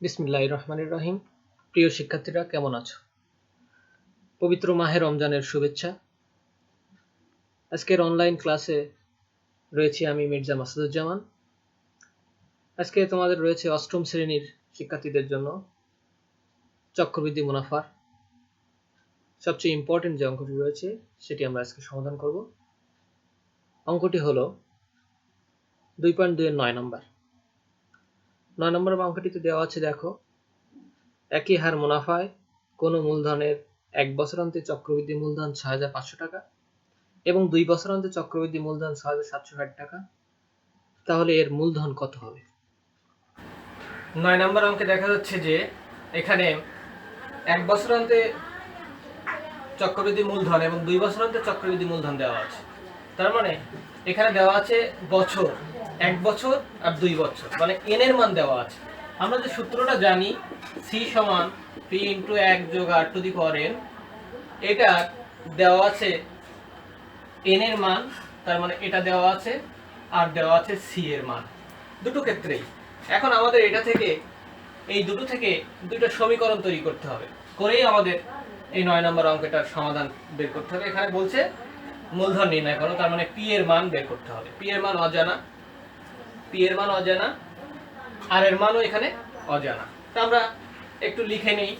বিসমিল্লাহির রহমানির রহিম। প্রিয় শিক্ষার্থীরা, কেমন আছো? পবিত্র মাহে রমজানের শুভেচ্ছা। আজকের অনলাইন ক্লাসে রয়েছি আমি, মির্জা মাসুদুজ্জামান। আজকে তোমাদের রয়েছে অষ্টম শ্রেণীর শিক্ষার্থীদের জন্য চক্রবৃদ্ধি মুনাফার সবচেয়ে ইম্পর্টেন্ট যে অঙ্কটি রয়েছে সেটি আমরা আজকে সমাধান করব। অঙ্কটি হলো 2.2 এর 9 নম্বর। 9 নম্বর অঙ্কটিতে দেওয়া আছে, দেখো, একই হার মুনাফায় কোনো মূলধনের 1 বছরান্তে চক্রবৃদ্ধি মূলধন 6,500 টাকা এবং 2 বছরান্তে চক্রবৃদ্ধি মূলধন 6,760 টাকা, তাহলে এর মূলধন কত হবে? 9 নম্বর অঙ্কে দেখা যাচ্ছে যে এখানে 1 বছরান্তে চক্রবৃদ্ধি মূলধন এবং 2 বছরান্তে চক্রবৃদ্ধি মূলধন দেওয়া আছে। তার মানে এখানে দেওয়া আছে বছর, 1 বছর আর 2 বছর, মানে n এর মান দেওয়া আছে। আমরা যে সূত্রটা জানি, c সমান p * 1 + r to the power n, এটা দেওয়া আছে n এর মান, তার মানে এটা দেওয়া আছে আর দেওয়া আছে c এর মান, দুটো ক্ষেত্রেই। এখন আমাদের এটা থেকে, এই দুটো থেকে দুটো সমীকরণ তৈরি করতে হবে, করেই আমাদের এই 9 নম্বর অঙ্কটার সমাধান বের করতে হবে। এখানে বলছে মূলধন নির্ণয় করো, তার মানে p এর মান বের করতে হবে। p এর মান অজানা, আর এর মানও এখানে অজানা। তো আমরা একটু লিখে নেই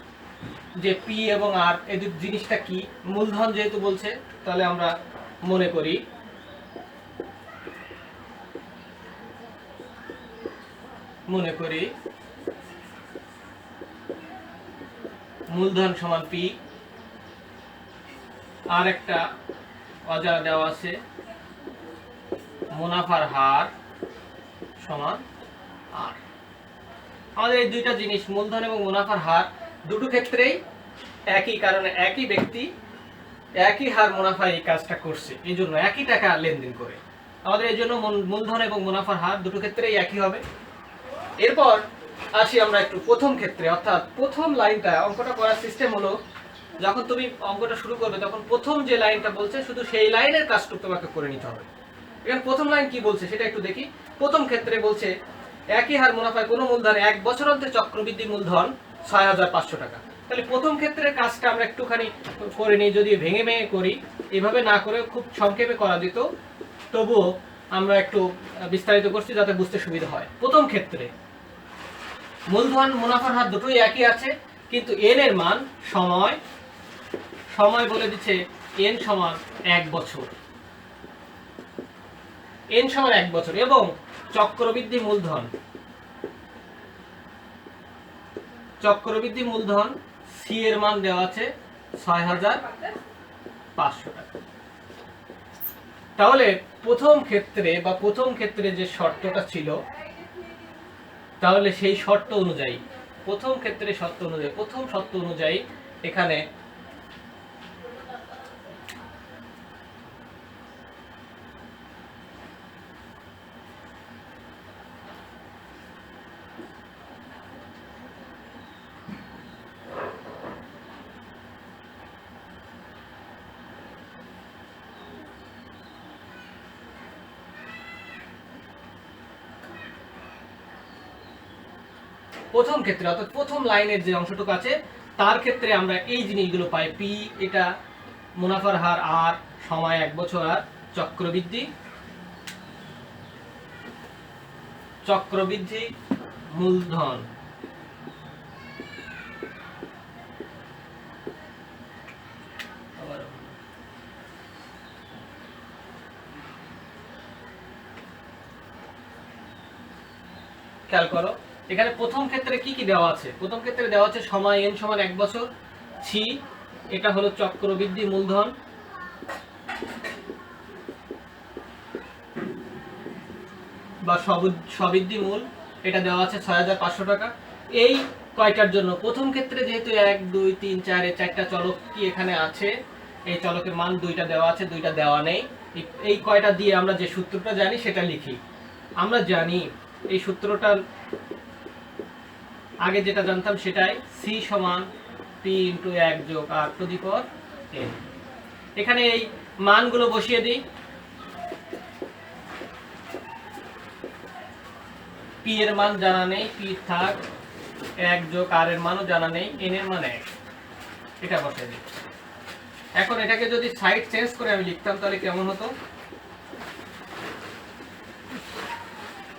যে p এবং r এই দুটো জিনিসটা কি। মূলধন যেহেতু বলছে, তাহলে আমরা মনে করি মূলধন সমান p, আর একটা অজানা দেওয়া আছে মুনাফার হার সমান r। আমাদের এই দুইটা জিনিস, মূলধন এবং মুনাফার হার, দুটো ক্ষেত্রেই একই, কারণে একই ব্যক্তি একই হার মুনাফায় এই কাজটা করছে, এই জন্য একই টাকা লেনদেন করে আমাদের এই জন্য মূলধন এবং মুনাফার হার দুটো ক্ষেত্রেই একই হবে। এরপর আসি আমরা একটু প্রথম ক্ষেত্রে, অর্থাৎ প্রথম লাইনটা। অঙ্কটা করার সিস্টেম হলো, যখন তুমি অঙ্কটা শুরু করবে তখন প্রথম যে লাইনটা বলছে শুধু সেই লাইনের কাজটুকু তোমাকে করে নিতে হবে। এখানে প্রথম লাইন কি বলছে সেটা একটু দেখি। প্রথম ক্ষেত্রে বলছে একই হার মুনাফায় কোনো মূলধনে 1 বছরান্তে চক্রবৃদ্ধি মূলধন 6,500 টাকা। তাহলে প্রথম ক্ষেত্রের কাজটা আমরা একটুখানি করে নিই, যদি ভেঙে ভেঙে করি, এভাবে না করে খুব সংক্ষেপে করা যেত, তবুও আমরা একটু বিস্তারিত করছি যাতে বুঝতে সুবিধা হয়। প্রথম ক্ষেত্রে মূলধন মুনাফার হার দুটোই একই আছে, কিন্তু n এর মান সময় বলে দিচ্ছে n সমান 1 বছর, n সমান 1 বছর, এবং চক্রবৃদ্ধি মূলধন c এর মান দেওয়া আছে 6,500 টাকা। তাহলে প্রথম ক্ষেত্রে যে শর্তটা ছিল, তাহলে সেই শর্ত অনুযায়ী, প্রথম শর্ত অনুযায়ী এখানে প্রথম ক্ষেত্রে, অর্থাৎ প্রথম লাইনের যে অংশটুকু আছে তার ক্ষেত্রে আমরা এই জিনিসগুলো পাই। p এটা মুনাফার হার, r সময় 1 বছর, আর চক্রবৃদ্ধি মূলধন খেয়াল করো এখানে প্রথম ক্ষেত্রে কি কি দেওয়া আছে। প্রথম ক্ষেত্রে দেওয়া আছে সময় n সমান 1 বছর, ছি এটা হলো চক্রবৃদ্ধি মূলধন, বা সবৃদ্ধি মূল, এটা দেওয়া আছে 6,500 টাকা। এই কয়টার জন্য প্রথম ক্ষেত্রে যেহেতু 1 2 3 4 এই চারটা চলক কি এখানে আছে, এই চলকের মান দুইটা দেওয়া আছে, দুইটা দেওয়া নেই। এই কয়টা দিয়ে আমরা যে সূত্রটা জানি সেটা লিখি। আমরা জানি এই সূত্রটা আগে যেটা জানতাম সেটাই, c সমান p * 1 + r to the power n। এখানে এই মানগুলো বসিয়ে দিই। p এর মান জানা নেই, p থাক, 1 যোগ r এর মানও জানা নেই, n এর মান 1, এটা বসে দিই। এখন এটাকে যদি সাইড চেঞ্জ করে আমি লিখতাম তাহলে কেমন হতো?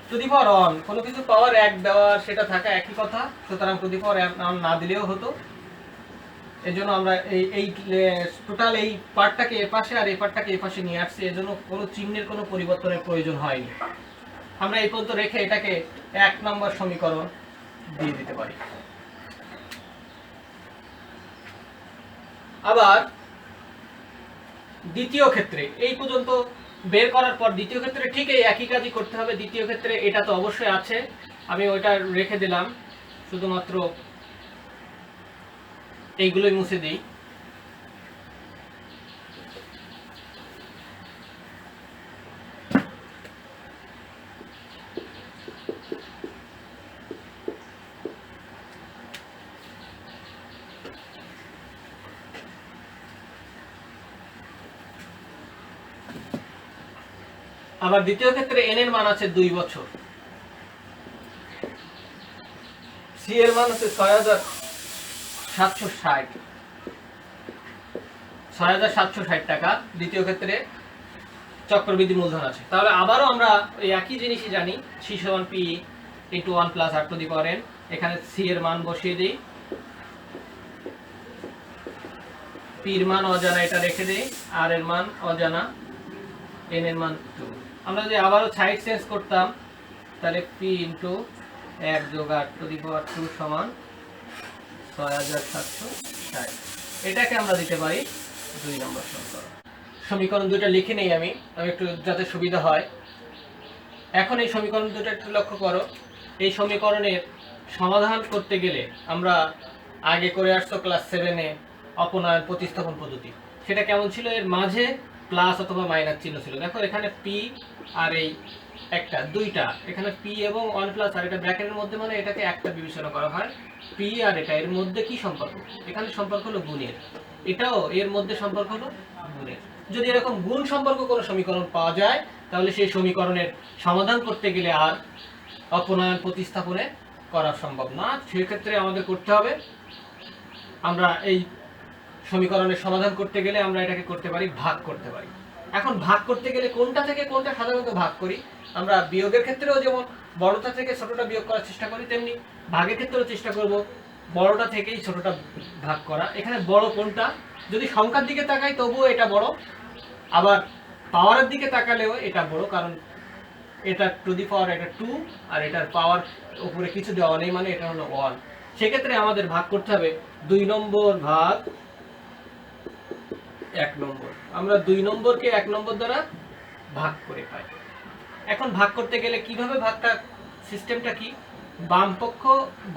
টু দি পাওয়ার অন, কোনো কিছু পাওয়ার 1 দেওয়ার সেটা থাকা একই কথা, সুতরাং টু দি পাওয়ার অন না দিলেও হতো। এজন্য আমরা এই টোটাল এই পার্টটাকে এ পাশে আর এই পার্টটাকে এই পাশে নিয়ে আসছি, এজন্য কোনো চিহ্নের কোনো পরিবর্তনের প্রয়োজন হয়নি। আমরা এই পর্যন্ত রেখে এটাকে 1 নম্বর সমীকরণ দিয়ে দিতে পারি। আবার দ্বিতীয় ক্ষেত্রে এই পর্যন্ত বের করার পর দ্বিতীয় ক্ষেত্রে ঠিক এই একই কাজই করতে হবে। দ্বিতীয় ক্ষেত্রে এটা তো অবশ্যই আছে, আমি ওইটা রেখে দিলাম, শুধুমাত্র এইগুলোই মুছে দিই। আবার দ্বিতীয় ক্ষেত্রে n এর মান আছে 2 বছর, c এর মান আছে 6760 টাকা। দ্বিতীয় ক্ষেত্রে চক্রবৃদ্ধি মূলধন আছে। তাহলে আবারও আমরা এই একই জিনিসই জানি, c সমান p * 1 + r to the power n। এখানে c এর মান বসিয়ে দিই, p এর মান অজানা, এটা রেখে দেই, r এর মান অজানা, n এর মান 2। আমরা যদি আবারও সাইড চেঞ্জ করতাম তাহলে p * 1 যোগ r টু দি পাওয়ার 2 সমান 6760। এটাকে আমরা দিতে পারি 2 নম্বর সমীকরণ। সমীকরণ দুটো লিখে নেই আমি একটু যাতে সুবিধা হয়। এখন এই সমীকরণ দুটো একটু লক্ষ্য করো। এই সমীকরণের সমাধান করতে গেলে আমরা আগে করে আসছো ক্লাস 7-এ অপনয়ন প্রতিস্থাপন পদ্ধতি। সেটা কেমন ছিল? এর মাঝে প্লাস অথবা মাইনাস চিহ্ন ছিল। দেখো এখানে p আর এই একটা দুইটা, এখানে p এবং 1 + আর এটা ব্র্যাকেটের মধ্যে, মানে এটাকে একটা বিবেচনা করা হয়। p আর এটা এর মধ্যে কি সম্পর্ক? এখানে সম্পর্ক হলো গুণের, এটাও এর মধ্যে সম্পর্ক হলো গুণের। যদি এরকম গুণ সম্পর্ক কোনো সমীকরণ পাওয়া যায় তাহলে সেই সমীকরণের সমাধান করতে গেলে আর অপনয়ন প্রতিস্থাপনে করা সম্ভব না। সেক্ষেত্রে আমাদের করতে হবে, আমরা এই সমীকরণের সমাধান করতে গেলে আমরা এটাকে করতে পারি, ভাগ করতে পারি। এখন ভাগ করতে গেলে কোনটা থেকে কোনটা সাধারণত ভাগ করি? আমরা বিয়োগের ক্ষেত্রেও যেমন বড়টা থেকে ছোটটা বিয়োগ করার চেষ্টা করি, তেমনি ভাগের ক্ষেত্রেও চেষ্টা করব বড়টা থেকেই ছোটটা ভাগ করা। এখানে বড় কোনটা? যদি সংখ্যার দিকে তাকাই তবুও এটা বড়, আবার পাওয়ারের দিকে তাকালেও এটা বড়, কারণ এটা টু দি পাওয়ার এটা 2 আর এটার পাওয়ার উপরে কিছু দেওয়া নেই, মানে এটা হলো 1। সেক্ষেত্রে আমাদের ভাগ করতে হবে 2 নম্বর ভাগ 1 নম্বর। আমরা 2 নম্বরকে 1 নম্বর দ্বারা ভাগ করে পাই। এখন ভাগ করতে গেলে কিভাবে ভাগটা, সিস্টেমটা কি? বাম পক্ষ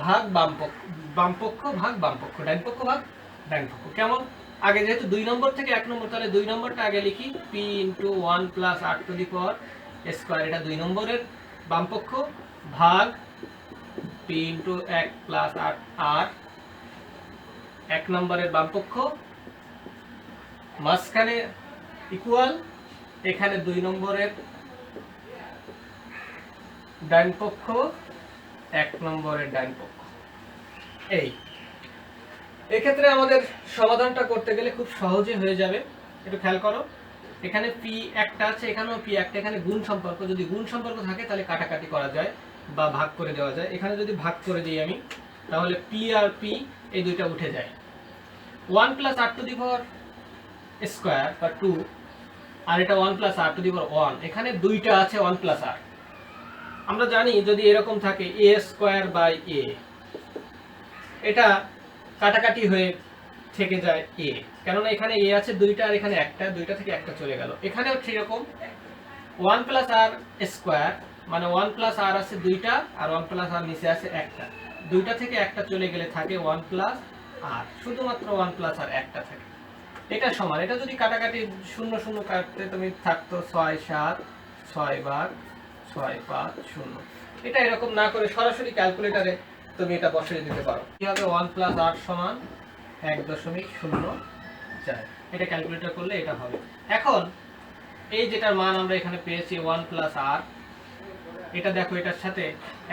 ভাগ বাম পক্ষ, বাম পক্ষ ভাগ বাম পক্ষ, ডান পক্ষ ভাগ ডান পক্ষ। কেমন? আগে যেহেতু 2 নম্বর থেকে 1 নম্বর, তাহলে 2 নম্বরটা আগে লিখি, p * 1 + r to the power square, এটা 2 নম্বরের বাম পক্ষ, ভাগ p * 1 + r 1 নম্বরের বাম পক্ষ, মাঝখানে ইকুয়াল এখানে 2 নম্বরের ডান পক্ষ 1 নম্বরের ডান পক্ষ। এক্ষেত্রে আমাদের সমাধানটা করতে গেলে খুব সহজে হয়ে যাবে। একটু খেয়াল করো, এখানে p একটা আছে, এখানেও p একটা। এখানে গুণ সম্পর্ক, যদি গুণ সম্পর্ক থাকে তাহলে কাটাকাটি করা যায় বা ভাগ করে দেওয়া যায়। এখানে যদি ভাগ করে দিই আমি, তাহলে p আর p এই দুইটা উঠে যায়। 1 + r to the power square বা 2, আর এটা 1 + r টু দি পাওয়ার 1। এখানে দুইটা আছে 1 + r। আমরা জানি যদি এরকম থাকে a²/a, এটা কাটাকাটি হয়ে থেকে যায় a, কেননা এখানে a আছে দুইটা আর এখানে একটা, দুইটা থেকে একটা চলে গেল। এখানেও সেরকম 1 + r², মানে 1 + r আছে দুইটা আর 1 + r নিচে আছে একটা, দুইটা থেকে একটা চলে গেলে থাকে 1 + r, শুধুমাত্র 1 + r একটা থাকে। এটা সমান, এটা যদি কাটাকাটি 0 0 কাটতে তুমি থাকতো 6 7 6 ভাগ 6 5 0। এটা এরকম না করে সরাসরি ক্যালকুলেটরে তুমি এটা বসিয়ে দিতে পারো। কি হবে? 1 + r সমান 1.04। এটা ক্যালকুলেটর করলে এটা হবে। এখন এই যেটার মান আমরা এখানে পেয়েছি 1 + r, এটা দেখো, এটার সাথে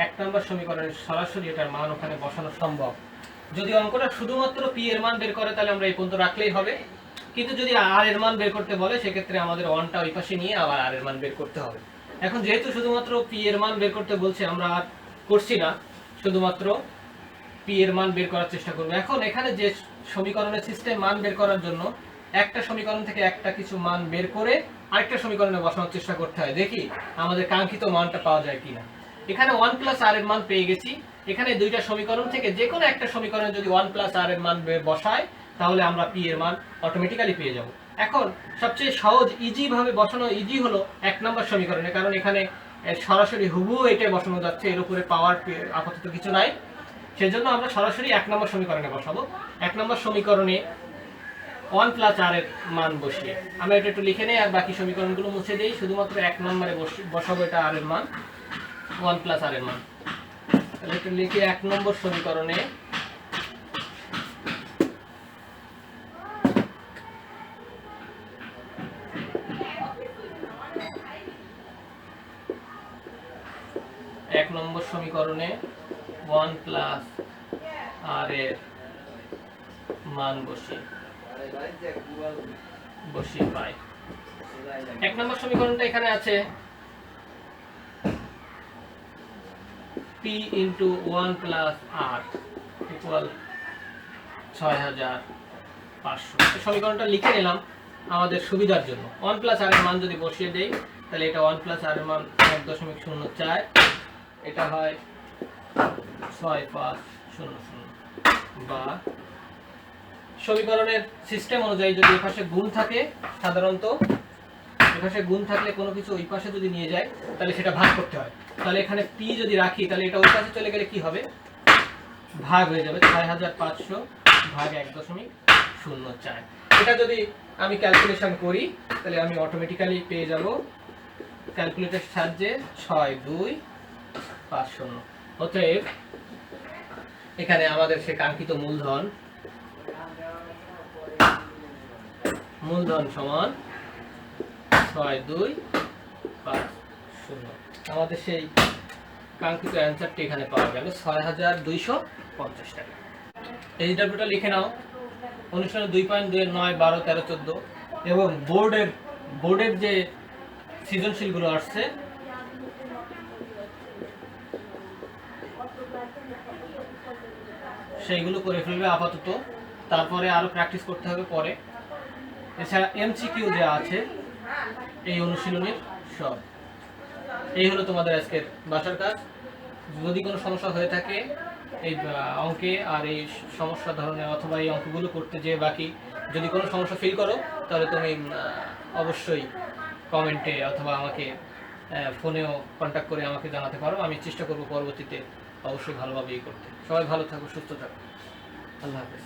1 নম্বর সমীকরণের সরাসরি এটার মান ওখানে বসানো সম্ভব। যদি অঙ্কটা শুধুমাত্র পি এর মান বের করে তাহলে আমরা এই পর্যন্ত রাখলেই হবে, কিন্তু যদি আর এর মান বের করতে বলে সেক্ষেত্রে আমাদের 1টা ওই পাশে নিয়ে আবার আর এর মান বের করতে হবে। এখন যেহেতু শুধুমাত্র পি এর মান বের করতে বলছে, আমরা আর করছি না, শুধুমাত্র পি এর মান বের করার চেষ্টা করব। এখন এখানে যে সমীকরণের সিস্টেম মান বের করার জন্য একটা সমীকরণ থেকে একটা কিছু মান বের করে আরেকটা সমীকরণে বসানোর চেষ্টা করতে হয়, দেখি আমাদের কাঙ্ক্ষিত মানটা পাওয়া যায় কিনা। এখানে 1 প্লাস আর এর মান পেয়ে গেছি। এখানে দুইটা সমীকরণ থেকে যে কোনো একটা সমীকরণে যদি 1 প্লাস আর এর মান বসায় তাহলে আমরা পি এর মান অটোমেটিক্যালি পেয়ে যাব। এখন সবচেয়ে সহজ ইজি ভাবে বসানো ইজি হলো 1 নম্বর সমীকরণে, কারণ এখানে সরাসরি হুবহু এটাই বসানো যাচ্ছে, এর উপরে পাওয়ার আপাতত কিছু নাই। সেজন্য আমরা সরাসরি 1 নম্বর সমীকরণে বসাবো। 1 নম্বর সমীকরণে 1 প্লাস আর এর মান বসিয়ে আমরা এটা একটু লিখে নেই আর বাকি সমীকরণগুলো মুছে দেই। শুধুমাত্র 1 নম্বরে বসাবো এটা আর এর মান, 1 প্লাস আর এর মান। তাহলে একটু লিখি 1 নম্বর সমীকরণে এক নম্বর সমীকরণে 1 প্লাস আর এর মান বসিয়ে পাই। 1 নম্বর সমীকরণটা এখানে আছে p into 1 plus r equal 6500। সমীকরণটা লিখে নিলাম আমাদের সুবিধার জন্য। 1 প্লাস আর এর মান যদি বসিয়ে দেই তাহলে এটা 1 প্লাস আর এর মান 1.04, এটা হয় 6500, বা সমীকরণের সিস্টেম অনুযায়ী যদি এপাশে গুণ থাকে, সাধারণত এপাশে গুণ থাকলে কোনো কিছু ওই পাশে যদি নিয়ে যায় তাহলে সেটা ভাগ করতে হয়। তাহলে এখানে পি যদি রাখি তাহলে এটা ওই পাশে চলে গেলে কি হবে, ভাগ হয়ে যাবে 6500 ভাগ 1.04। এটা যদি আমি ক্যালকুলেশন করি তাহলে আমি অটোমেটিক্যালি পেয়ে যাব ক্যালকুলেটরের সাহায্যে 6250। অতএব এখানে আমাদের সে কাঙ্ক্ষিত মূলধন সমান 6250। আমাদের সেই কাঙ্ক্ষিত অ্যান্সারটি এখানে পাওয়া গেল 6250 টাকা। এই ডাব্লিউটা লিখে নাও। অনুশীলন 2.2 9 12 13 14 এবং বোর্ডের যে সৃজনশীলগুলো আসছে সেইগুলো করে ফেলবে আপাতত, তারপরে আরো প্র্যাকটিস করতে হবে পরে। এছাড়া এমসিকিউ যা আছে এই অনুশীলনের সব। এই হলো তোমাদের আজকের বাসার কাজ। যদি কোনো সমস্যা হয়ে থাকে এই অঙ্কে আর এই সমস্যা ধরনের অথবা এই অঙ্কগুলো করতে যে বাকি যদি কোনো সমস্যা ফিল করো তাহলে তুমি অবশ্যই কমেন্টে অথবা আমাকে ফোনেও কন্ট্যাক্ট করে আমাকে জানাতে পারো। আমি চেষ্টা করব পরবর্তীতে অবশ্যই ভালোভাবেই করতে। সবাই ভালো থাকো, সুস্থ থাকো, আল্লাহ হাফেজ।